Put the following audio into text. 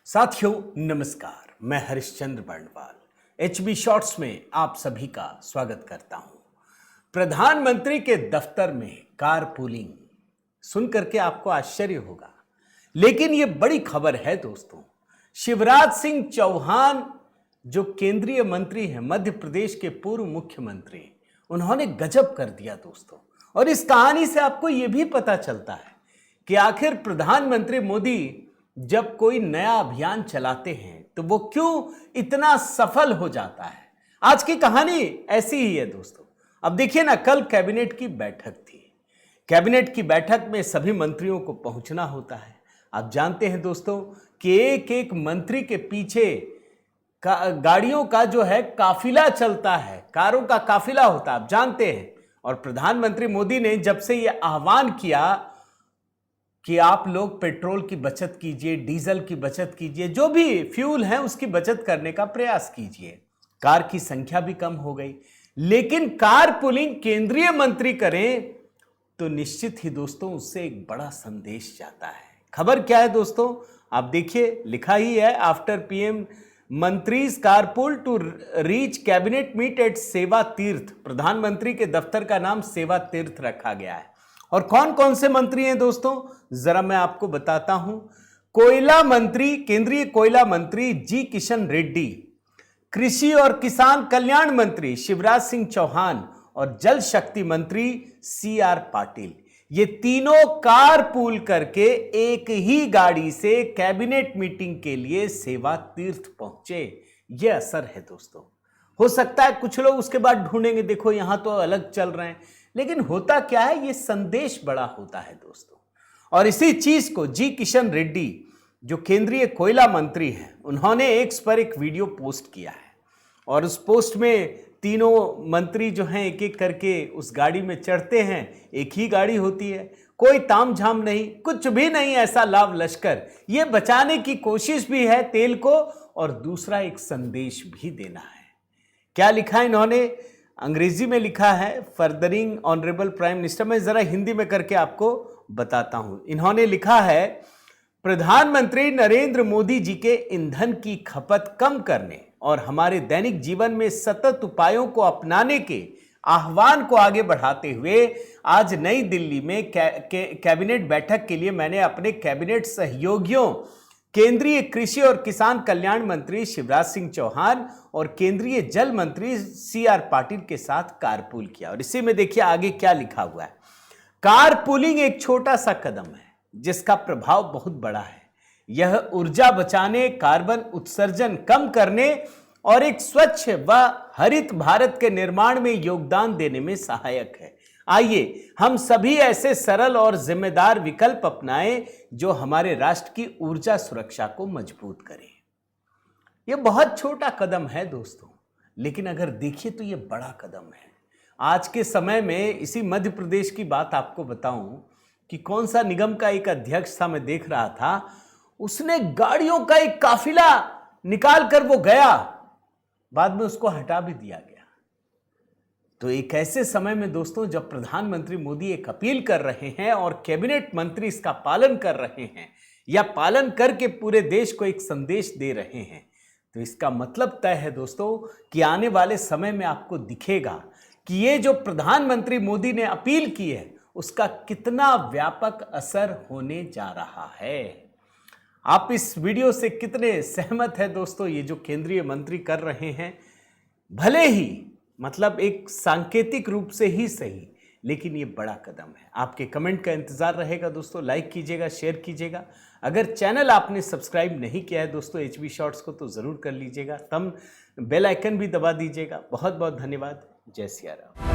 साथियों नमस्कार, मैं हरिश्चंद्र बर्णवाल एचबी शॉर्ट्स में आप सभी का स्वागत करता हूं। प्रधानमंत्री के दफ्तर में कार पूलिंग सुन करके आपको आश्चर्य होगा, लेकिन यह बड़ी खबर है दोस्तों। शिवराज सिंह चौहान जो केंद्रीय मंत्री हैं, मध्य प्रदेश के पूर्व मुख्यमंत्री, उन्होंने गजब कर दिया दोस्तों। और इस कहानी से आपको यह भी पता चलता है कि आखिर प्रधानमंत्री मोदी जब कोई नया अभियान चलाते हैं तो वो क्यों इतना सफल हो जाता है। आज की कहानी ऐसी ही है दोस्तों। अब देखिए ना, कल कैबिनेट की बैठक थी। कैबिनेट की बैठक में सभी मंत्रियों को पहुंचना होता है। आप जानते हैं दोस्तों कि एक एक मंत्री के पीछे गाड़ियों का जो है काफिला चलता है, कारों का काफिला होता है, आप जानते हैं। और प्रधानमंत्री मोदी ने जब से यह आह्वान किया कि आप लोग पेट्रोल की बचत कीजिए, डीजल की बचत कीजिए, जो भी फ्यूल है उसकी बचत करने का प्रयास कीजिए, कार की संख्या भी कम हो गई। लेकिन कार पुलिंग केंद्रीय मंत्री करें तो निश्चित ही दोस्तों उससे एक बड़ा संदेश जाता है। खबर क्या है दोस्तों, आप देखिए, लिखा ही है, आफ्टर पीएम मंत्रीज carpool to reach cabinet meet at Seva Tirth. प्रधानमंत्री के दफ्तर का नाम सेवा तीर्थ रखा गया है। और कौन कौन से मंत्री हैं दोस्तों, जरा मैं आपको बताता हूं। कोयला मंत्री, केंद्रीय कोयला मंत्री जी किशन रेड्डी, कृषि और किसान कल्याण मंत्री शिवराज सिंह चौहान और जल शक्ति मंत्री सीआर पाटिल, ये तीनों कार पूल करके एक ही गाड़ी से कैबिनेट मीटिंग के लिए सेवा तीर्थ पहुंचे। यह असर है दोस्तों। हो सकता है कुछ लोग उसके बाद ढूंढेंगे, देखो यहां तो अलग चल रहे हैं, लेकिन होता क्या है, यह संदेश बड़ा होता है दोस्तों। और इसी चीज को जी किशन रेड्डी जो केंद्रीय कोयला मंत्री हैं, उन्होंने एक्स पर एक वीडियो पोस्ट किया है। और उस पोस्ट में तीनों मंत्री जो हैं एक एक करके उस गाड़ी में चढ़ते हैं। एक ही गाड़ी होती है, कोई तामझाम नहीं, कुछ भी नहीं, ऐसा लाव लश्कर। ये बचाने की कोशिश भी है तेल को, और दूसरा एक संदेश भी देना है। क्या लिखा है इन्होंने, अंग्रेजी में लिखा है, फर्दरिंग ऑनरेबल प्राइम मिनिस्टर। मैं जरा हिंदी में करके आपको बताता हूं। इन्होंने लिखा है, प्रधानमंत्री नरेंद्र मोदी जी के ईंधन की खपत कम करने और हमारे दैनिक जीवन में सतत उपायों को अपनाने के आह्वान को आगे बढ़ाते हुए आज नई दिल्ली में कैबिनेट बैठक के लिए मैंने अपने कैबिनेट सहयोगियों केंद्रीय कृषि और किसान कल्याण मंत्री शिवराज सिंह चौहान और केंद्रीय जल मंत्री सीआर पाटिल के साथ कारपूल किया। और इसी में देखिए आगे क्या लिखा हुआ है, कारपूलिंग एक छोटा सा कदम है जिसका प्रभाव बहुत बड़ा है। यह ऊर्जा बचाने, कार्बन उत्सर्जन कम करने और एक स्वच्छ व हरित भारत के निर्माण में योगदान देने में सहायक है। आइए हम सभी ऐसे सरल और जिम्मेदार विकल्प अपनाएं जो हमारे राष्ट्र की ऊर्जा सुरक्षा को मजबूत करें। यह बहुत छोटा कदम है दोस्तों, लेकिन अगर देखिए तो यह बड़ा कदम है। आज के समय में इसी मध्य प्रदेश की बात आपको बताऊं कि कौन सा निगम का एक अध्यक्ष था, मैं देख रहा था, उसने गाड़ियों का एक काफिला निकाल कर वो गया, बाद में उसको हटा भी दिया गया। तो एक ऐसे समय में दोस्तों जब प्रधानमंत्री मोदी एक अपील कर रहे हैं और कैबिनेट मंत्री इसका पालन कर रहे हैं या पालन करके पूरे देश को एक संदेश दे रहे हैं, तो इसका मतलब तय है दोस्तों कि आने वाले समय में आपको दिखेगा कि ये जो प्रधानमंत्री मोदी ने अपील की है उसका कितना व्यापक असर होने जा रहा है। आप इस वीडियो से कितने सहमत हैं दोस्तों। ये जो केंद्रीय मंत्री कर रहे हैं, भले ही मतलब एक सांकेतिक रूप से ही सही, लेकिन ये बड़ा कदम है। आपके कमेंट का इंतजार रहेगा दोस्तों। लाइक कीजिएगा, शेयर कीजिएगा। अगर चैनल आपने सब्सक्राइब नहीं किया है दोस्तों एचबी शॉर्ट्स को, तो जरूर कर लीजिएगा। बेल आइकन भी दबा दीजिएगा। बहुत बहुत धन्यवाद। जय सिया राम।